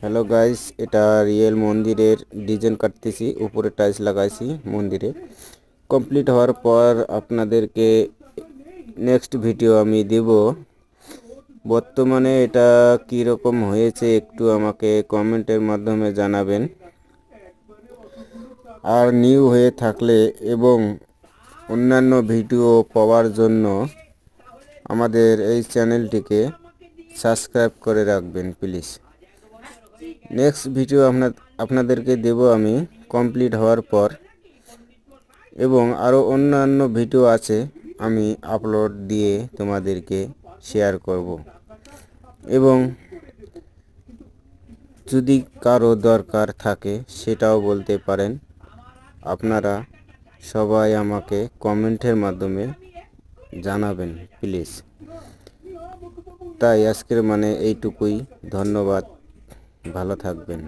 Hello guys, এটা real মন্দিরের design কাটতেছি, উপরে টাইলস লাগাইছি মন্দিরে। কমপ্লিট হওয়ার পর আপনাদেরকে নেক্সট ভিডিও আমি দেব। বর্তমানে এটা কি রকম হয়েছে একটু আমাকে কমেন্টের মাধ্যমে জানাবেন। আর নিউ হয়ে থাকলে এবং অন্যান্য ভিডিও পাওয়ার জন্য আমাদের এই চ্যানেলটিকে সাবস্ক্রাইব করে রাখবেন প্লিজ। নেক্সট ভিডিও আপনাদেরকে দেব আমি কমপ্লিট হওয়ার পর, এবং আরও অন্যান্য ভিডিও আছে আমি আপলোড দিয়ে তোমাদেরকে শেয়ার করব। এবং যদি কারো দরকার থাকে সেটাও বলতে পারেন। আপনারা সবাই আমাকে কমেন্টের মাধ্যমে জানাবেন প্লিজ। তাই আজকের এইটুকুই। ধন্যবাদ, ভালো থাকবেন।